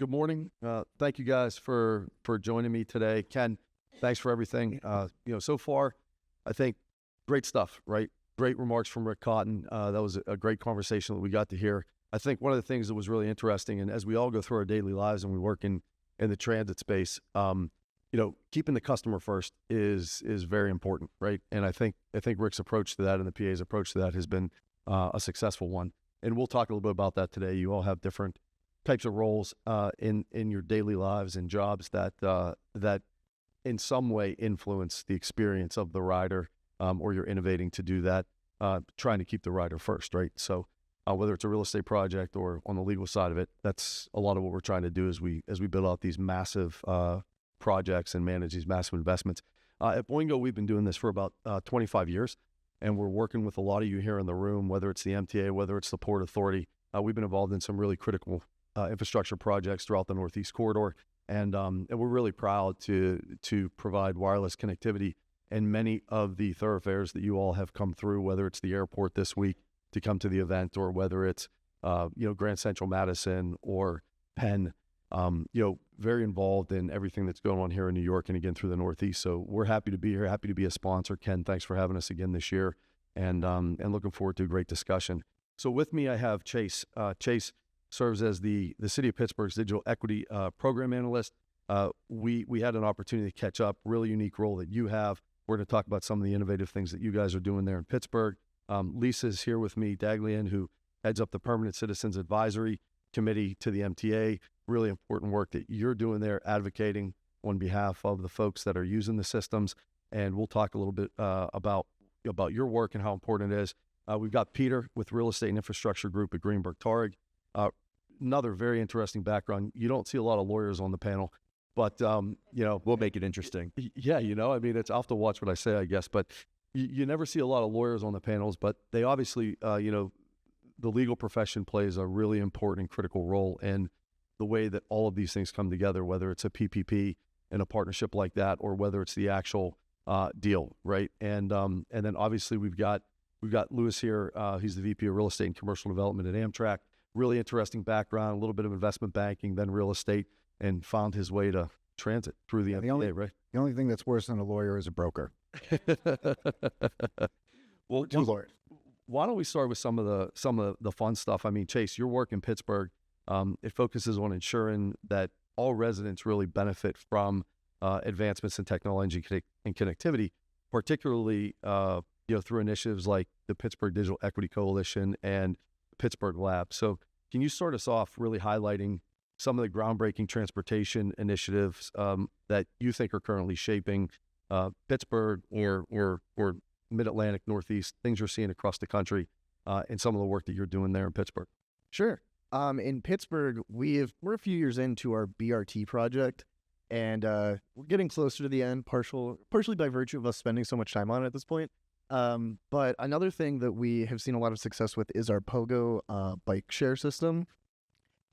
Good morning. Thank you guys for joining me today. Ken, thanks for everything. So far, I think great stuff, right? Great remarks from Rick Cotton. That was a great conversation that we got to hear. I think one of the things that was really interesting, and as we all go through our daily lives and we work in the transit space, keeping the customer first is very important, right? And I think Rick's approach to that and the PA's approach to that has been a successful one. And we'll talk a little bit about that today. You all have different types of roles in your daily lives and jobs that in some way influence the experience of the rider, or you're innovating to do that, trying to keep the rider first, right? So whether it's a real estate project or on the legal side of it, that's a lot of what we're trying to do as we build out these massive projects and manage these massive investments. At Boingo, we've been doing this for about 25 years, and we're working with a lot of you here in the room, whether it's the MTA, whether it's the Port Authority. We've been involved in some really critical infrastructure projects throughout the Northeast Corridor, and we're really proud to provide wireless connectivity in many of the thoroughfares that you all have come through, whether it's the airport this week to come to the event, or whether it's Grand Central Madison or Penn. Very involved in everything that's going on here in New York and again through the Northeast. So we're happy to be here, happy to be a sponsor. Ken, thanks for having us again this year, and looking forward to a great discussion. So with me, I have Chase. Chase serves as the City of Pittsburgh's Digital Equity Program Analyst. We had an opportunity to catch up, really unique role that you have. We're going to talk about some of the innovative things that you guys are doing there in Pittsburgh. Lisa's here with me, Daglian, who heads up the Permanent Citizens Advisory Committee to the MTA. Really important work that you're doing there, advocating on behalf of the folks that are using the systems. And we'll talk a little bit about your work and how important it is. We've got Peter with Real Estate and Infrastructure Group at Greenberg Targ. Another very interesting background. You don't see a lot of lawyers on the panel, but we'll make it interesting. Yeah, I'll have to watch what I say, I guess. But you never see a lot of lawyers on the panels, but they obviously, the legal profession plays a really important and critical role in the way that all of these things come together, whether it's a PPP and a partnership like that, or whether it's the actual deal, right? And then obviously we've got Lewis here. He's the VP of Real Estate and Commercial Development at Amtrak. Really interesting background, a little bit of investment banking, then real estate, and found his way to transit through the MTA, right? The only thing that's worse than a lawyer is a broker. Well, two lawyers. Why don't we start with some of the fun stuff? I mean, Chase, your work in Pittsburgh, it focuses on ensuring that all residents really benefit from advancements in technology and connectivity, particularly through initiatives like the Pittsburgh Digital Equity Coalition and Pittsburgh Lab. So can you start us off really highlighting some of the groundbreaking transportation initiatives that you think are currently shaping Pittsburgh or Mid-Atlantic, Northeast, things you're seeing across the country, and some of the work that you're doing there in Pittsburgh? Sure. In Pittsburgh, we're a few years into our BRT project, and we're getting closer to the end, partially by virtue of us spending so much time on it at this point. But another thing that we have seen a lot of success with is our Pogo bike share system.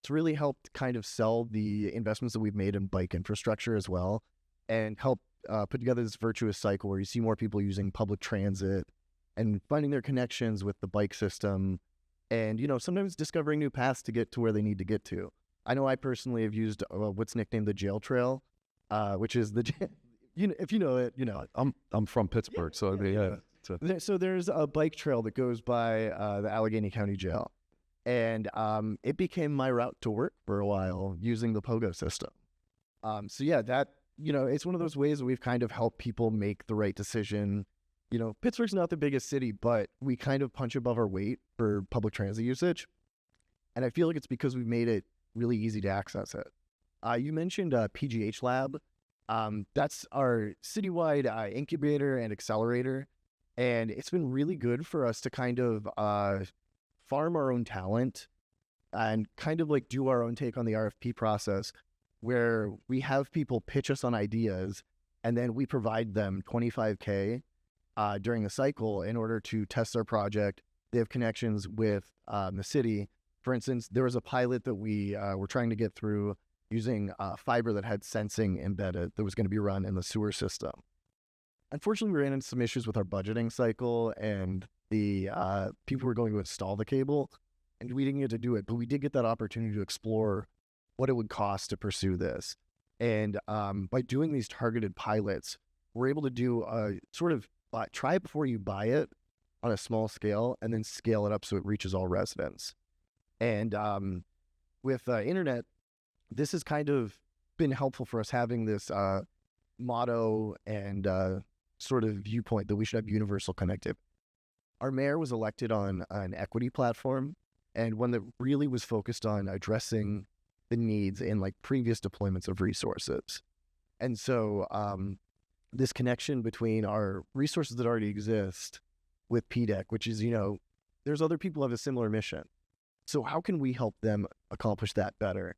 It's really helped kind of sell the investments that we've made in bike infrastructure as well, and help put together this virtuous cycle where you see more people using public transit and finding their connections with the bike system, and sometimes discovering new paths to get to where they need to get to. I know I personally have used what's nicknamed the jail trail, which is the if you know it, I'm from Pittsburgh, So there's a bike trail that goes by the Allegheny County Jail, and it became my route to work for a while using the Pogo system. It's one of those ways that we've kind of helped people make the right decision. Pittsburgh's not the biggest city, but we kind of punch above our weight for public transit usage, and I feel like it's because we've made it really easy to access it. You mentioned PGH Lab. That's our citywide incubator and accelerator. And it's been really good for us to kind of farm our own talent and kind of like do our own take on the RFP process, where we have people pitch us on ideas and then we provide them $25K during the cycle in order to test our project. They have connections with the city. For instance, there was a pilot that we were trying to get through using fiber that had sensing embedded that was going to be run in the sewer system. Unfortunately, we ran into some issues with our budgeting cycle, and the people were going to install the cable, and we didn't get to do it. But we did get that opportunity to explore what it would cost to pursue this. And by doing these targeted pilots, we're able to do a sort of try it before you buy it on a small scale, and then scale it up so it reaches all residents. And with internet, this has kind of been helpful for us, having this motto and sort of viewpoint that we should have universal connectivity. Our mayor was elected on an equity platform, and one that really was focused on addressing the needs in like previous deployments of resources. And so this connection between our resources that already exist with PDEC, which is, there's other people who have a similar mission. So how can we help them accomplish that better?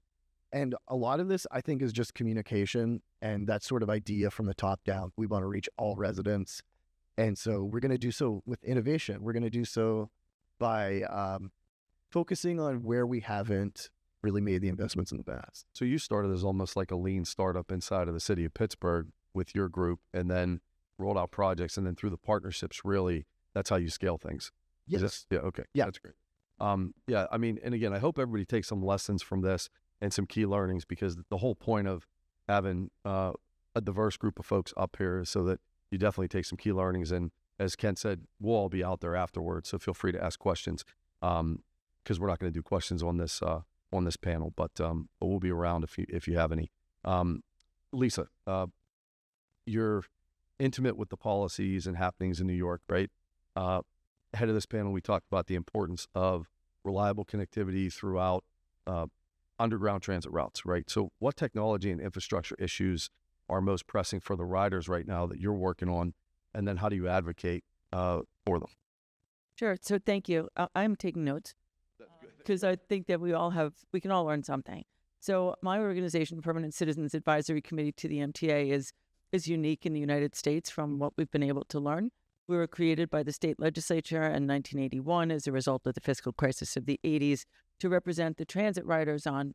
And a lot of this, I think, is just communication and that sort of idea from the top down. We want to reach all residents. And so we're going to do so with innovation. We're going to do so by focusing on where we haven't really made the investments in the past. So you started as almost like a lean startup inside of the city of Pittsburgh with your group, and then rolled out projects, and then through the partnerships, really, that's how you scale things. Yes. Yeah. Okay. Yeah. That's great. Yeah. I mean, and again, I hope everybody takes some lessons from this and some key learnings, because the whole point of having a diverse group of folks up here is so that you definitely take some key learnings. And as Ken said, we'll all be out there afterwards, so feel free to ask questions, because we're not going to do questions on this panel, but we'll be around if you have any. Lisa, you're intimate with the policies and happenings in New York, right? Ahead of this panel, we talked about the importance of reliable connectivity throughout underground transit routes, right? So what technology and infrastructure issues are most pressing for the riders right now that you're working on? And then how do you advocate for them? Sure. So thank you. I'm taking notes because I think that we can all learn something. So my organization, Permanent Citizens Advisory Committee to the MTA, is unique in the United States from what we've been able to learn. We were created by the state legislature in 1981 as a result of the fiscal crisis of the 80s to represent the transit riders on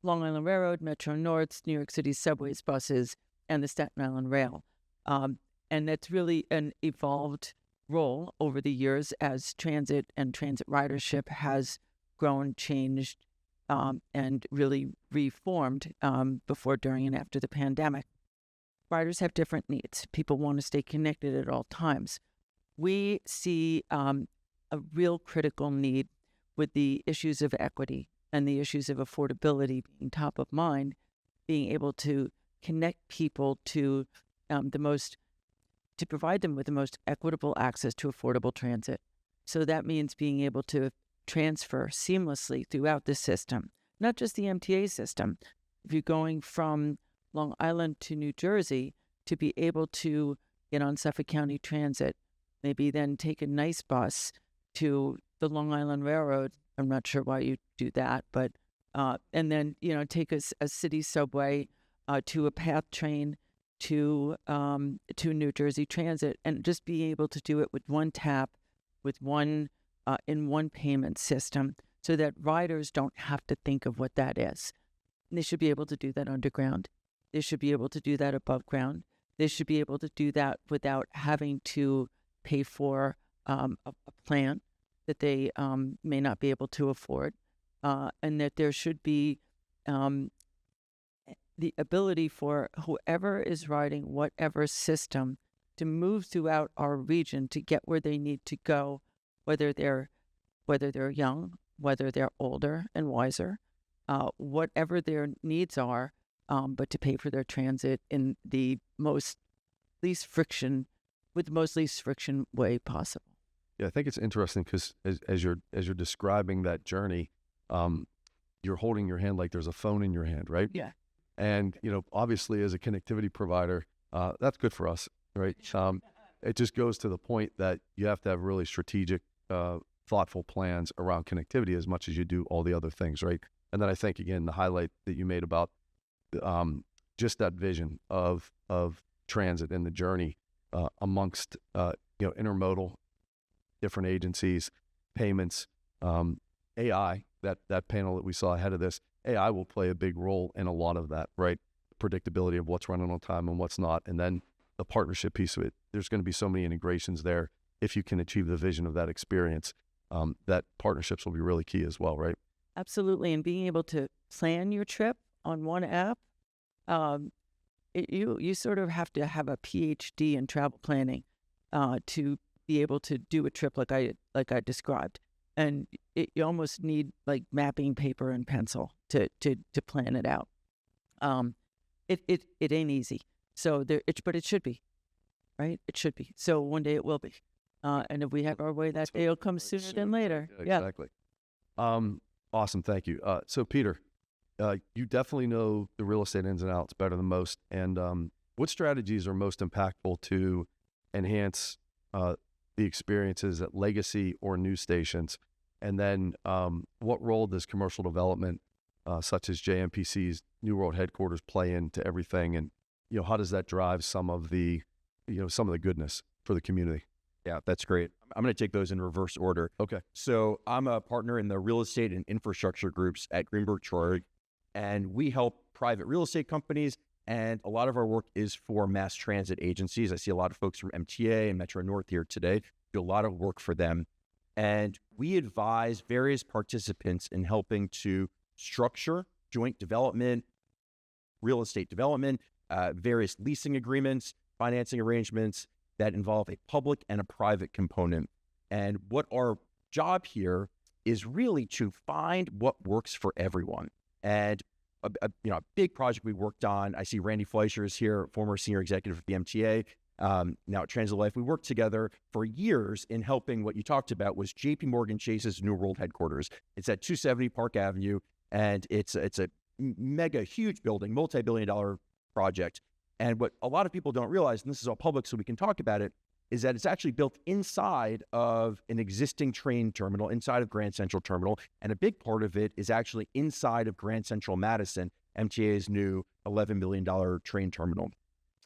Long Island Railroad, Metro North, New York City's subways, buses, and the Staten Island Rail. And that's really an evolved role over the years as transit and transit ridership has grown, changed, and really reformed before, during, and after the pandemic. Riders have different needs. People want to stay connected at all times. We see a real critical need with the issues of equity and the issues of affordability being top of mind, being able to connect people to to provide them with the most equitable access to affordable transit. So that means being able to transfer seamlessly throughout the system, not just the MTA system. If you're going from Long Island to New Jersey, to be able to get on Suffolk County Transit, maybe then take a nice bus to the Long Island Railroad. I'm not sure why you do that, but and then take a city subway to a PATH train to New Jersey Transit, and just be able to do it with one tap, with one in one payment system, so that riders don't have to think of what that is. And they should be able to do that underground. They should be able to do that above ground. They should be able to do that without having to pay for a plan that they may not be able to afford, and that there should be the ability for whoever is riding whatever system to move throughout our region to get where they need to go, whether they're young, whether they're older and wiser, whatever their needs are, but to pay for their transit in the most least friction way possible. Yeah, I think it's interesting because as you're describing that journey, you're holding your hand like there's a phone in your hand, right? Yeah. And obviously, as a connectivity provider, that's good for us, right? It just goes to the point that you have to have really strategic, thoughtful plans around connectivity as much as you do all the other things, right? And then I think, again, the highlight that you made about just that vision of transit and the journey amongst intermodal, different agencies, payments, AI, that panel that we saw ahead of this, AI will play a big role in a lot of that, right? Predictability of what's running on time and what's not. And then the partnership piece of it, there's going to be so many integrations there. If you can achieve the vision of that experience, that partnerships will be really key as well, right? Absolutely. And being able to plan your trip on one app, you sort of have to have a PhD in travel planning to be able to do a trip like I described, and you almost need like mapping paper and pencil to plan it out. It ain't easy. So but it should be, right? It should be. So one day it will be. And if we have our way, that day will come sooner than later. Yeah. Exactly. Awesome. Thank you. So Peter, you definitely know the real estate ins and outs better than most. And what strategies are most impactful to enhance the experiences at legacy or new stations? And then what role does commercial development, such as JMPC's New World headquarters, play into everything? And, how does that drive some of the goodness for the community? Yeah, that's great. I'm going to take those in reverse order. Okay. So I'm a partner in the real estate and infrastructure groups at Greenberg Traurig, and we help private real estate companies, and a lot of our work is for mass transit agencies. I see a lot of folks from MTA and Metro North here today, do a lot of work for them. And we advise various participants in helping to structure joint development, real estate development, various leasing agreements, financing arrangements that involve a public and a private component. And what our job here is really to find what works for everyone. And a big project we worked on, I see Randy Fleischer is here, former senior executive at the MTA, now at Transit Life. We worked together for years in helping. What you talked about was JP Morgan Chase's New World headquarters. It's at 270 Park Avenue, and it's a mega huge building, multi-billion-dollar project. And what a lot of people don't realize, and this is all public so we can talk about it, is that it's actually built inside of an existing train terminal, inside of Grand Central Terminal. And a big part of it is actually inside of Grand Central Madison, MTA's new $11 billion train terminal.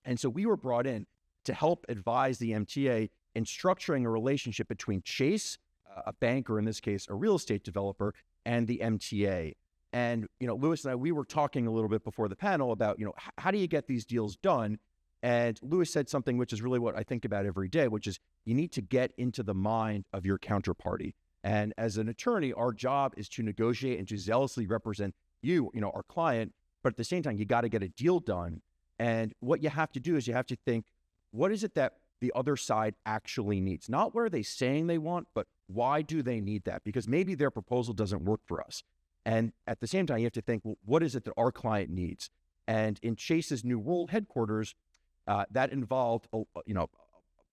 And so we were brought in to help advise the MTA in structuring a relationship between Chase, a bank, or in this case, a real estate developer, and the MTA. And, Louis and I, we were talking a little bit before the panel about, how do you get these deals done? And Louis said something which is really what I think about every day, which is you need to get into the mind of your counterparty. And as an attorney, our job is to negotiate and to zealously represent you, our client. But at the same time, you got to get a deal done. And what you have to do is you have to think, what is it that the other side actually needs? Not what are they saying they want, but why do they need that? Because maybe their proposal doesn't work for us. And at the same time, you have to think, well, what is it that our client needs? And in Chase's New World headquarters, that involved, a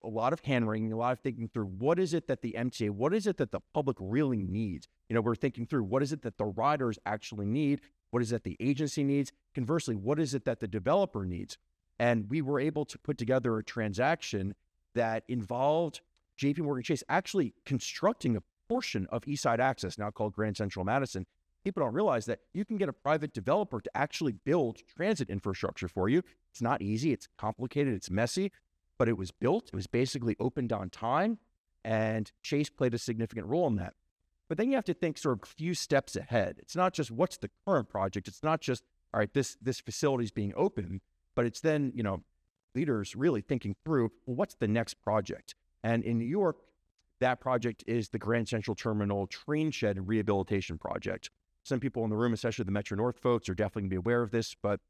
lot of hand-wringing, a lot of thinking through what is it that the MTA, what is it that the public really needs? We're thinking through what is it that the riders actually need? What is it the agency needs? Conversely, what is it that the developer needs? And we were able to put together a transaction that involved JP Morgan Chase actually constructing a portion of Eastside Access, now called Grand Central Madison. People don't realize that you can get a private developer to actually build transit infrastructure for you. It's not easy, it's complicated, it's messy, but it was built, it was basically opened on time, and Chase played a significant role in that. But then you have to think sort of a few steps ahead. It's not just what's the current project, it's not just, all right, this facility is being opened, but it's then, leaders really thinking through, well, what's the next project? And in New York, that project is the Grand Central Terminal Train Shed and Rehabilitation Project. Some people in the room, especially the Metro North folks, are definitely going to be aware of this, but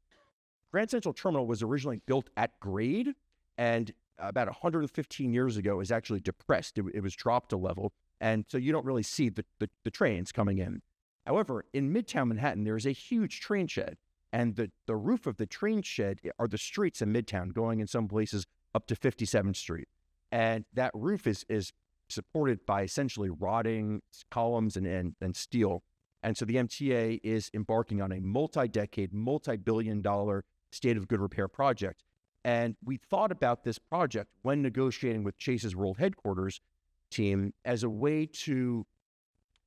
Grand Central Terminal was originally built at grade, and about 115 years ago, it was actually depressed. It was dropped a level, and so you don't really see the trains coming in. However, in Midtown Manhattan, there is a huge train shed, and the roof of the train shed are the streets in Midtown, going in some places up to 57th Street. And that roof is supported by essentially rotting columns and steel. And so the MTA is embarking on a multi-decade, multi-billion-dollar state of good repair project. And we thought about this project when negotiating with Chase's World Headquarters team as a way to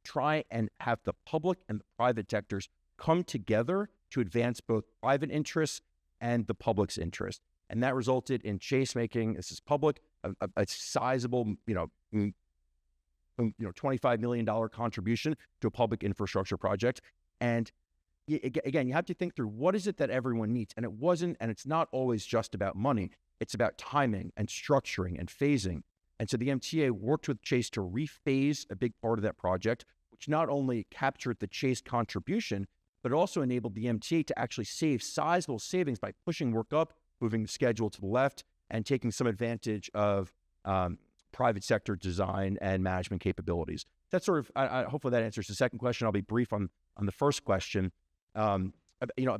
try and have the public and the private sectors come together to advance both private interests and the public's interest. And that resulted in Chase making, this is public, a sizable, $25 million contribution to a public infrastructure project. And again, you have to think through what is it that everyone needs. And it's not always just about money. It's about timing and structuring and phasing. And so the MTA worked with Chase to rephase a big part of that project, which not only captured the Chase contribution, but it also enabled the MTA to actually save sizable savings by pushing work up, moving the schedule to the left, and taking some advantage of private sector design and management capabilities. That's sort of, hopefully that answers the second question. I'll be brief on the first question. A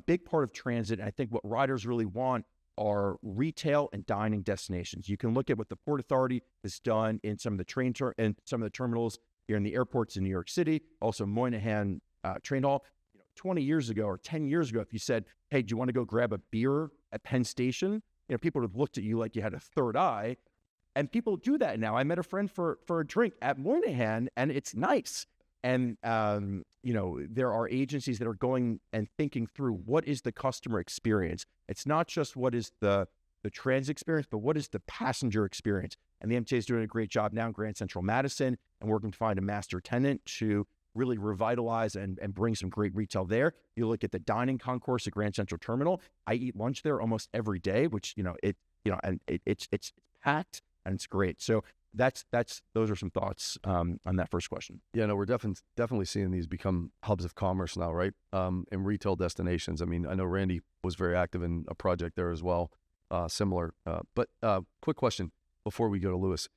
big part of transit, and I think what riders really want, are retail and dining destinations. You can look at what the Port Authority has done in some of the and some of the terminals here in the airports in New York City, also Moynihan Train Hall. 20 years ago or 10 years ago, if you said, hey, do you want to go grab a beer at Penn Station? People would have looked at you like you had a third eye. And people do that now. I met a friend for a drink at Moynihan, and it's nice. And, there are agencies that are going and thinking through what is the customer experience. It's not just what is the transit experience, but what is the passenger experience. And the MTA is doing a great job now in Grand Central Madison and working to find a master tenant to really revitalize and bring some great retail there. You look at the dining concourse at Grand Central Terminal. I eat lunch there almost every day, which, it's packed and it's great. So those are some thoughts on that first question. Yeah, no, we're definitely seeing these become hubs of commerce now, right? And retail destinations. I mean, I know Randy was very active in a project there as well, similar. But quick question before we go to Lewis.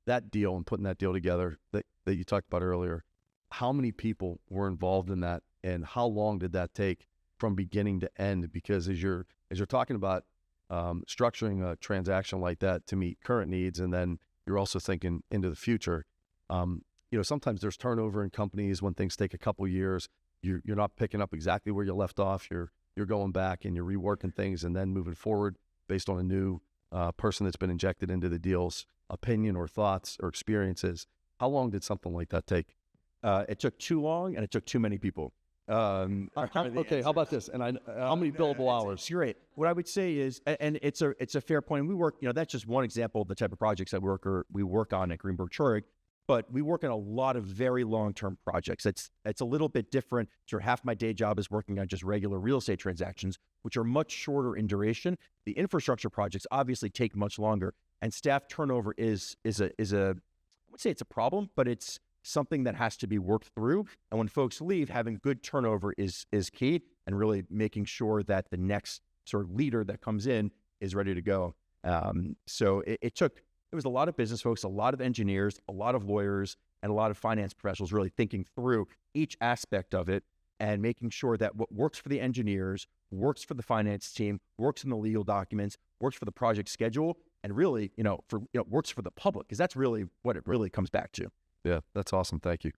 That deal and putting that deal together that you talked about earlier, how many people were involved in that, and how long did that take from beginning to end? Because as you're talking about structuring a transaction like that to meet current needs, and then you're also thinking into the future. Sometimes there's turnover in companies when things take a couple years. You're not picking up exactly where you left off. You're going back and you're reworking things and then moving forward based on a new person that's been injected into the deal's opinion or thoughts or experiences. How long did something like that take? It took too long, and it took too many people. Okay, how about this? And how many billable hours? It's great. What I would say is, and it's a fair point. And we work, that's just one example of the type of projects that we work on at Greenberg Traurig, but we work on a lot of very long-term projects. It's a little bit different. So half my day job is working on just regular real estate transactions, which are much shorter in duration. The infrastructure projects obviously take much longer, and staff turnover is a I would say it's a problem, but it's something that has to be worked through. And when folks leave, having good turnover is key, and really making sure that the next sort of leader that comes in is ready to go. So it was a lot of business folks, a lot of engineers, a lot of lawyers, and a lot of finance professionals really thinking through each aspect of it and making sure that what works for the engineers works for the finance team, works in the legal documents, works for the project schedule, and really, works for the public, because that's really what it really comes back to. Yeah, that's awesome. Thank you.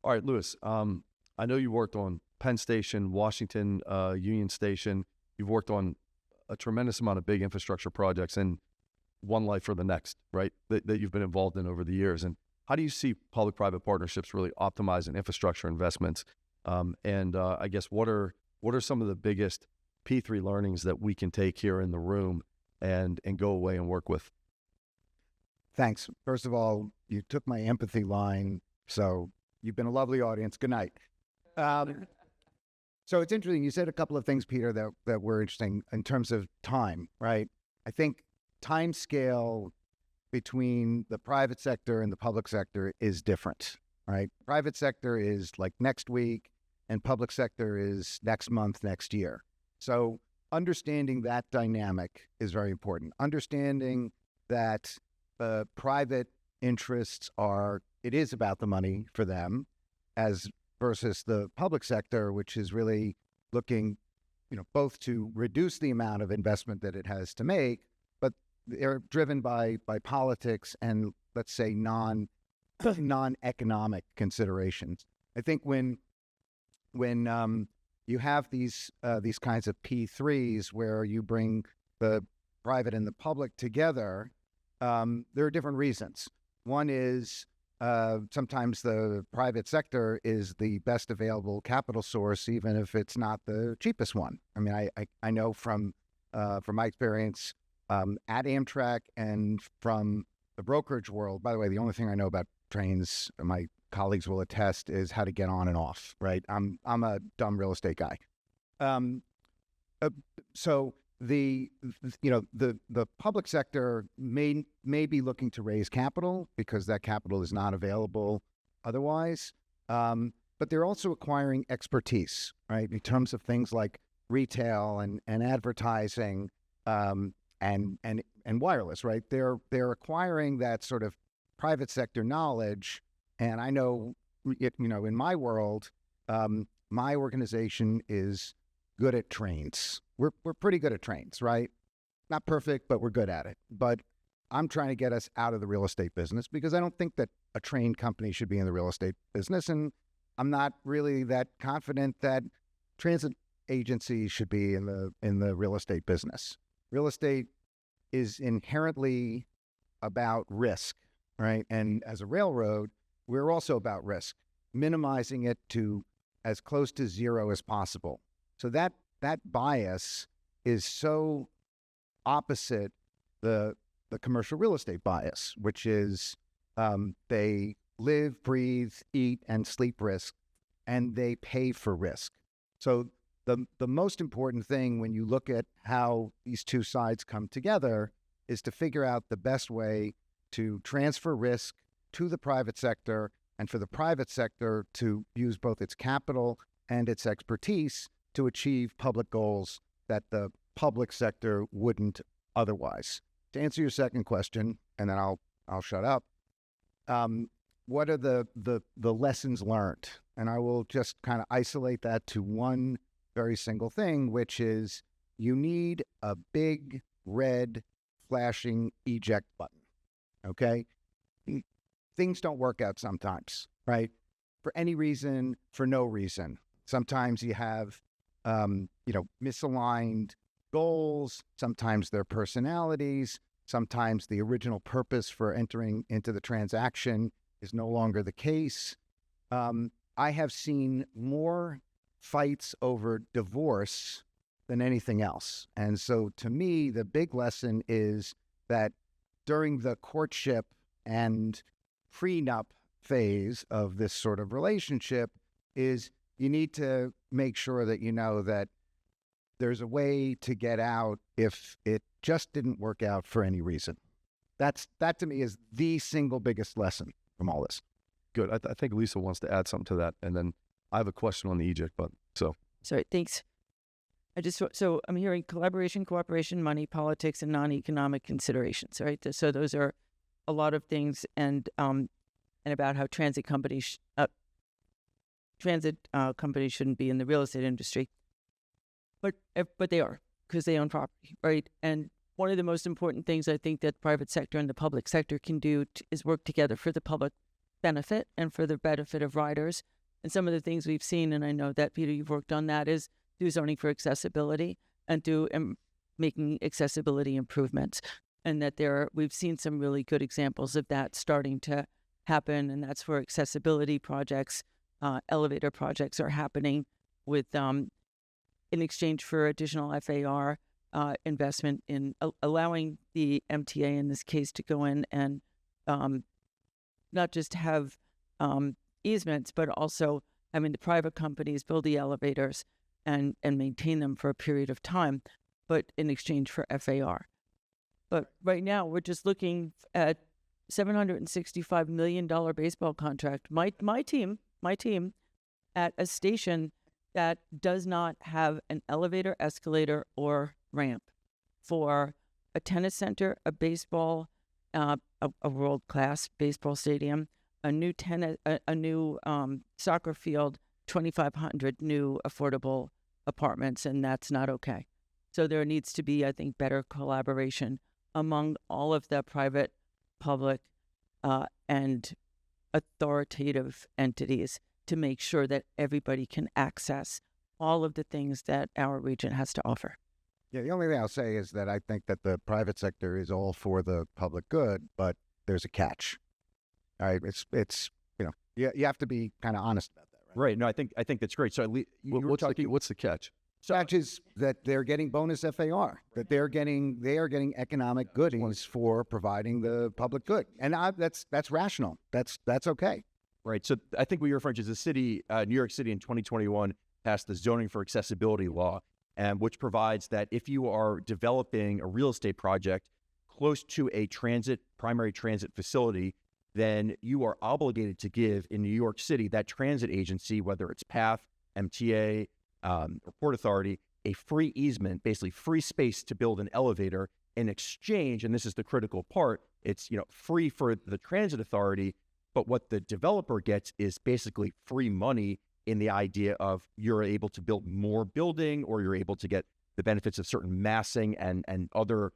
All right, Lewis, I know you worked on Penn Station, Washington, Union Station. You've worked on a tremendous amount of big infrastructure projects, and one life for the next, right, that you've been involved in over the years. And how do you see public-private partnerships really optimizing infrastructure investments? I guess what are some of the biggest P3 learnings that we can take here in the room and go away and work with? Thanks. First of all, you took my empathy line, so you've been a lovely audience. Good night. So it's interesting. You said a couple of things, Peter, that were interesting in terms of time, right? I think time scale between the private sector and the public sector is different, right? Private sector is like next week, and public sector is next month, next year. So understanding that dynamic is very important. Understanding that private interests it is about the money for them, as versus the public sector, which is really looking, both to reduce the amount of investment that it has to make, but they're driven by politics and, let's say, non-economic considerations. I think when you have these kinds of P3s where you bring the private and the public together, there are different reasons. One is sometimes the private sector is the best available capital source, even if it's not the cheapest one. I mean, I know from my experience at Amtrak and from the brokerage world. By the way, the only thing I know about trains, my colleagues will attest, is how to get on and off. Right? I'm a dumb real estate guy. So the public sector may be looking to raise capital because that capital is not available otherwise. But but they're also acquiring expertise, right? In terms of things like retail and advertising, and wireless, right? They're acquiring that sort of private sector knowledge. And I know, in my world, my organization is good at trains. We're pretty good at trains, right? Not perfect, but we're good at it. But I'm trying to get us out of the real estate business because I don't think that a train company should be in the real estate business. And I'm not really that confident that transit agencies should be in the real estate business. Real estate is inherently about risk, right? And as a railroad, we're also about risk, minimizing it to as close to zero as possible. So that bias is so opposite the commercial real estate bias, which is they live, breathe, eat, and sleep risk, and they pay for risk. So the most important thing when you look at how these two sides come together is to figure out the best way to transfer risk to the private sector, and for the private sector to use both its capital and its expertise to achieve public goals that the public sector wouldn't otherwise. To answer your second question, and then I'll shut up. What are the lessons learned? And I will just kind of isolate that to one very single thing, which is you need a big red flashing eject button. Okay? Things don't work out sometimes, right? For any reason, for no reason. Sometimes you have, misaligned goals. Sometimes they're personalities. Sometimes the original purpose for entering into the transaction is no longer the case. I have seen more fights over divorce than anything else. And so to me, the big lesson is that during the courtship and prenup phase of this sort of relationship is you need to make sure that you know that there's a way to get out if it just didn't work out for any reason. That to me is the single biggest lesson from all this. Good. I think Lisa wants to add something to that, and then I have a question on the eject button. Sorry, thanks. So I'm hearing collaboration, cooperation, money, politics, and non-economic considerations, right? So those are a lot of things, and about how transit companies shouldn't be in the real estate industry, but they are, because they own property, right? And one of the most important things I think that the private sector and the public sector can do is work together for the public benefit and for the benefit of riders. And some of the things we've seen, and I know that, Peter, you've worked on that, is do zoning for accessibility and do making accessibility improvements. And that we've seen some really good examples of that starting to happen. And that's where accessibility projects, elevator projects are happening with, in exchange for additional FAR investment in allowing the MTA in this case to go in and not just have easements, but also having the private companies build the elevators and maintain them for a period of time, but in exchange for FAR. But right now, we're just looking at $765 million baseball contract. My team at a station that does not have an elevator, escalator, or ramp for a tennis center, a baseball, a world-class baseball stadium, a new soccer field, 2,500 new affordable apartments, and that's not okay. So there needs to be, I think, better collaboration among all of the private, public, and authoritative entities to make sure that everybody can access all of the things that our region has to offer. Yeah, the only thing I'll say is that I think that the private sector is all for the public good, but there's a catch. All right, it's you have to be kind of honest about that, right? Right. No, I think that's great. So What's the catch? Catch is that they're getting bonus FAR, that they are getting economic goodies for providing the public good, and that's rational. That's okay. Right. So I think what you're referring to is the city, New York City in 2021 passed the zoning for accessibility law, which provides that if you are developing a real estate project close to a primary transit facility, then you are obligated to give in New York City that transit agency, whether it's PATH, MTA, or Port Authority, a free easement, basically free space to build an elevator in exchange. And this is the critical part. It's, free for the transit authority, but what the developer gets is basically free money in the idea of you're able to build more building, or you're able to get the benefits of certain massing and other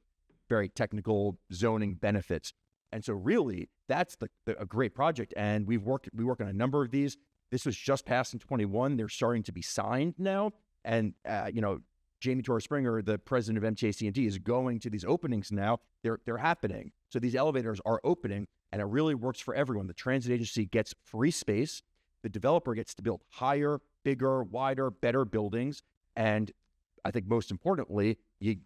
very technical zoning benefits. And so really, that's a great project. And we work on a number of these. This was just passed in 21. They're starting to be signed now. And, Jamie Torres Springer, the president of MTA is going to these openings now. They're happening. So these elevators are opening, and it really works for everyone. The transit agency gets free space. The developer gets to build higher, bigger, wider, better buildings. And I think most importantly,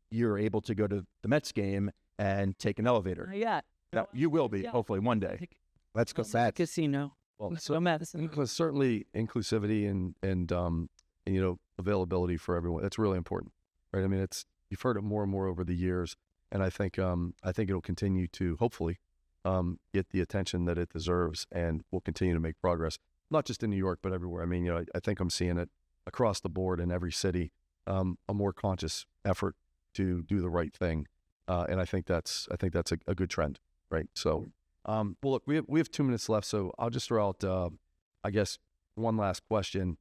you're able to go to the Mets game and take an elevator. Yeah. Now, you will be, hopefully, one day. Let's go Mets. Mets. Casino. Well, Let's go Madison. certainly inclusivity and availability for everyone. That's really important, right? I mean, you've heard it more and more over the years, and I think it'll continue to hopefully get the attention that it deserves, and we'll continue to make progress, not just in New York but everywhere. I mean, I think I'm seeing it across the board in every city, a more conscious effort to do the right thing, and I think that's a good trend, right? So, well, look, we have 2 minutes left, so I'll just throw out, I guess, one last question.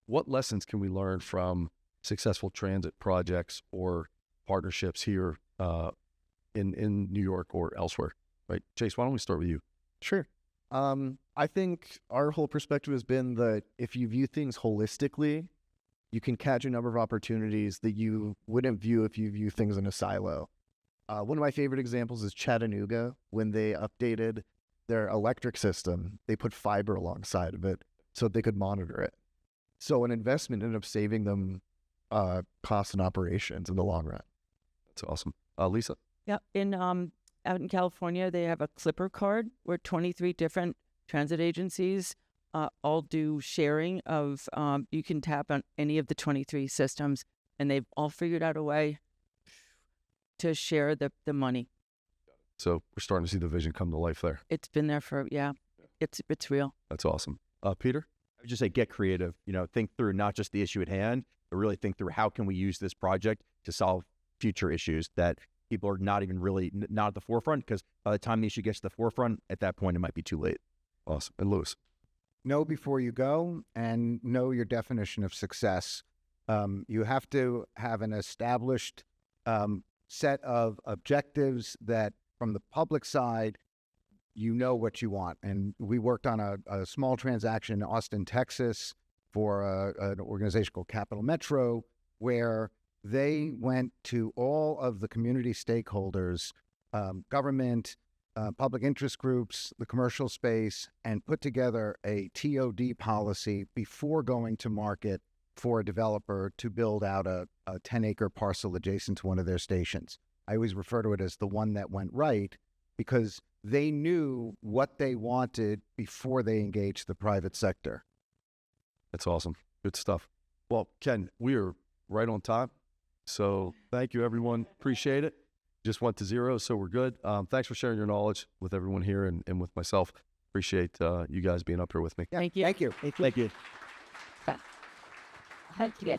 What lessons can we learn from successful transit projects or partnerships here in New York or elsewhere? Right, Chase, why don't we start with you? Sure. I think our whole perspective has been that if you view things holistically, you can catch a number of opportunities that you wouldn't view if you view things in a silo. One of my favorite examples is Chattanooga. When they updated their electric system, they put fiber alongside of it so they could monitor it. So an investment ended up saving them costs and operations in the long run. That's awesome. Lisa? Yeah. Out in California, they have a Clipper card where 23 different transit agencies all do sharing of, you can tap on any of the 23 systems, and they've all figured out a way to share the money. So we're starting to see the vision come to life there. It's been there for, it's real. That's awesome. Peter? I would just say get creative, think through not just the issue at hand, but really think through how can we use this project to solve future issues that people are not even really not at the forefront, because by the time the issue gets to the forefront, at that point, it might be too late. Awesome. And Lewis? Know before you go, and know your definition of success. You have to have an established set of objectives that from the public side, what you want. And we worked on a small transaction in Austin, Texas for an organization called Capital Metro, where they went to all of the community stakeholders, government, public interest groups, the commercial space, and put together a TOD policy before going to market for a developer to build out a 10-acre parcel adjacent to one of their stations. I always refer to it as the one that went right, because they knew what they wanted before they engaged the private sector. That's awesome. Good stuff. Well, Ken, we are right on time. So thank you, everyone. Appreciate it. Just went to 0, so we're good. Thanks for sharing your knowledge with everyone here and with myself. Appreciate you guys being up here with me. Yeah, Thank you. Thank you. Thank you.